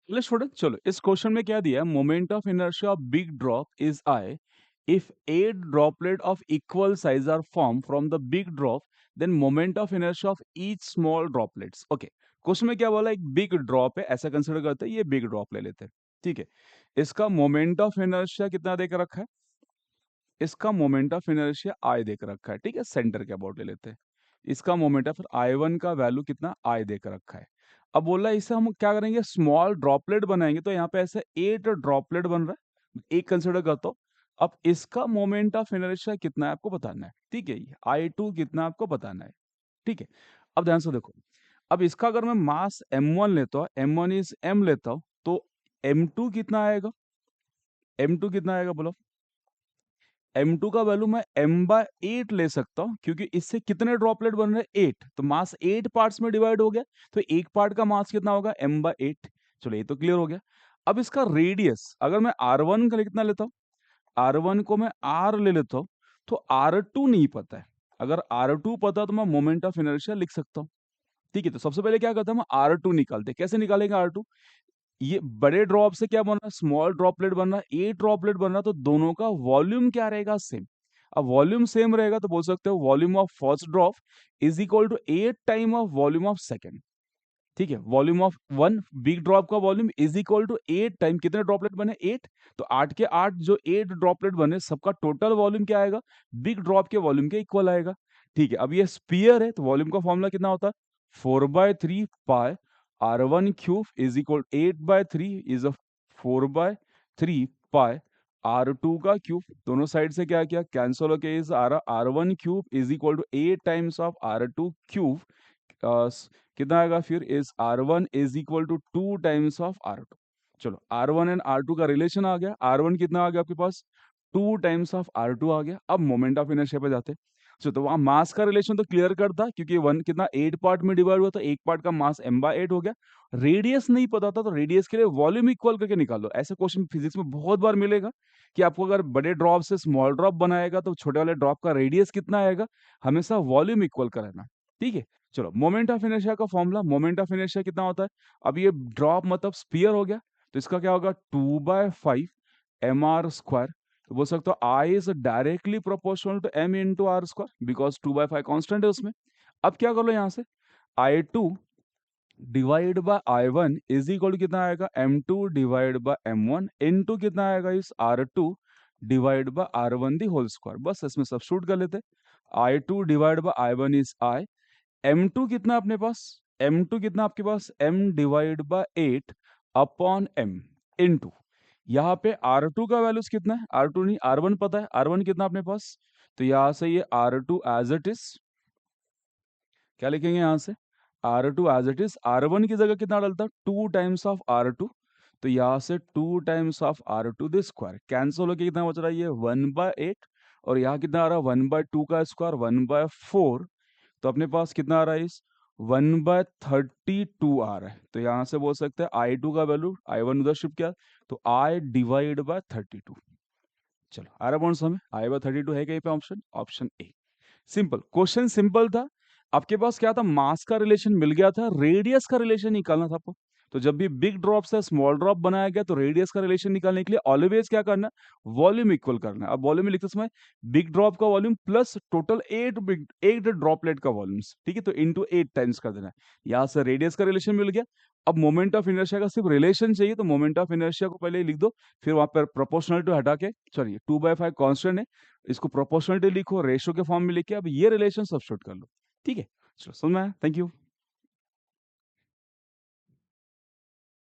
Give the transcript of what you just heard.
Let's student, चलो इस question में क्या दिया है, moment of inertia of big drop is I if 8 droplet of equal size are form from the big drop, then moment of inertia of each small droplets. Okay, question में क्या बोला, एक बिग ड्रॉप है ऐसा consider करते हैं, ये big drop ले लेते हैं। ठीक है, इसका मोमेंट ऑफ इनर्शिया कितना देकर रखा है, इसका मोमेंट ऑफ इनर्शिया आई देकर रखा है। ठीक है, सेंटर के अबाउट ले लेते हैं, इसका मोमेंट ऑफ आई वन का वैल्यू कितना आई देकर रखा है। अब बोला इसे हम क्या करेंगे, स्मॉल ड्रॉपलेट बनाएंगे, तो यहाँ पे ऐसे 8 ड्रॉपलेट बन रहा है, एक कंसिडर करता हूँ। अब इसका मोमेंट ऑफ इनर्शिया कितना है आपको बताना है। ठीक है, आई टू कितना आपको बताना है। ठीक है, अब ध्यान से देखो, अब इसका अगर मैं मास m1 लेता हूँ, m1 इज m लेता हूँ, तो m2 कितना आएगा, m2 कितना आएगा बोलो। m2 का वैल्यू मैं m/8 ले सकता हूं, क्योंकि इससे कितने ड्रॉपलेट बन रहे हैं, 8, तो मास 8 पार्ट्स में डिवाइड हो गया, तो एक पार्ट का मास कितना होगा, m/8। चलो ये तो क्लियर हो गया। अब इसका रेडियस अगर मैं r1 का कितना लेता हूं, r1 को मैं r ले लेता हूं, तो r2 नहीं पता है। अगर r2 पता तो मैं मोमेंट ऑफ इनर्शिया लिख सकता हूं। ठीक है, तो सबसे पहले क्या करते हैं, हम r2 निकालते हैं। कैसे निकालेंगे r2, ये बड़े ड्रॉप से क्या बन रहा है, स्मॉल ड्रॉपलेट बन रहा है, 8 ड्रॉपलेट बन रहा है, तो दोनों का वॉल्यूम क्या रहेगा, सेम। अब वॉल्यूम सेम रहेगा तो बोल सकते हो volume of first drop is equal to 8 time of volume of second. ठीक है, volume of one big drop का volume is equal to 8 time कितने ड्रॉपलेट बने, 8, तो 8 के 8 जो 8 ड्रॉपलेट बने सबका टोटल वॉल्यूम क्या आएगा, बिग ड्रॉप के वॉल्यूम के इक्वल आएगा। ठीक है, अब ये स्पीयर है तो वॉल्यूम का फॉर्मूला कितना होता है, 4/3 पाई r1 cube is equal 8/3 is a 4/3 pi r2 का क्यूब। दोनों साइड से क्या किया, कैंसिल होके is r1 cube is equal to 8 times of r2 cube, कितना आएगा फिर, is r1 is equal to 2 times of r2। चलो r1 एंड r2 का रिलेशन आ गया, r1 कितना आ गया आपके पास, 2 टाइम्स ऑफ r2 आ गया। अब मोमेंट ऑफ इनर्शिया पे जाते हैं। तो वहां मास का रिलेशन तो क्लियर करता, क्योंकि वन कितना 8 पार्ट में डिवाइड हुआ, तो एक पार्ट का मास m/8 हो गया। रेडियस नहीं पता था, तो रेडियस के लिए वॉल्यूम इक्वल करके निकालो। ऐसे क्वेश्चन फिजिक्स में बहुत बार मिलेगा कि आपको अगर बड़े ड्रॉप से स्मॉल ड्रॉप बनाएगा तो छोटे वाले ड्रॉप का रेडियस कितना आएगा, हमेशा वॉल्यूम इक्वल का रहना। ठीक है, चलो मोमेंट ऑफ इनर्शिया का फॉर्मूला, मोमेंट ऑफ इनर्शिया कितना होता है, अब ये ड्रॉप मतलब स्पीयर हो गया, तो इसका क्या होगा, 2/5 mr²। तो बोल सकते हो I is directly proportional to m into R square, because 2/5 constant है उसमें। अब क्या कर लो यहाँ से, I2 divide by I1 is equal to कितना आएगा, m2 divide by m1 into कितना आएगा, इस r2 divide by r1 the whole square. बस इसमें सब्स्टिट्यूट कर लेते, I2 divide by I1 is I, m2 कितना अपने पास, m2 कितना आपके पास, m divide by 8 upon m into, यहाँ पे R2 का वैल्यूज कितना है, R2 नहीं R1 पता है, R1 कितना अपने पास, तो यहाँ से ये R2 एज इट इज, क्या लिखेंगे यहाँ से, R2 as it is, R1 की जगह कितना डालता, 2 टाइम्स ऑफ R2, तो यहाँ से 2 times of R2 the square, cancel होकर कितना बच रहा है, ये 1/8, और यहाँ कितना आ रहा है, 1/2 का स्क्वायर 1/4, तो अपने पास कितना आ रहा है, इस 1/32 आ रहा है। तो यहाँ से बोल सकते हैं I2 का वैल्यू, I1 उधर शिफ्ट किया, तो I डिवाइड बाय 32। चलो आ रहा पॉइंट समझ, I/32 है कहीं पे option, option A. Simple question, simple था। आपके पास क्या था, मास का रिलेशन मिल गया था, रेडियस का रिलेशन निकालना था आपको। तो जब भी बिग ड्रॉप से स्मॉल ड्रॉप बनाया गया, तो रेडियस का रिलेशन निकालने के लिए ऑलवेज क्या करना, वॉल्यूम इक्वल करना है। अब वॉल्यूम में लिखते समय बिग ड्रॉप का वॉल्यूम प्लस टोटल 8 ड्रॉपलेट का वॉल्यूम, ठीक है, तो इंटू 8 टाइम्स कर देना है। यहाँ से रेडियस का रिलेशन मिल गया। अब मोमेंट ऑफ इनर्शिया का सिर्फ रिलेशन चाहिए, तो मोमेंट ऑफ इनर्शिया को पहले ही लिख दो, फिर वहां पर प्रोपोर्शनलिटी हटा के, सॉरी 2/5 कांस्टेंट है, इसको प्रोपोर्शनलिटी लिखो, रेशियो के फॉर्म में लिखे, अब ये रिलेशन सब्स्टिट्यूट कर लो। ठीक है, चलो समझ में आया, थैंक यू।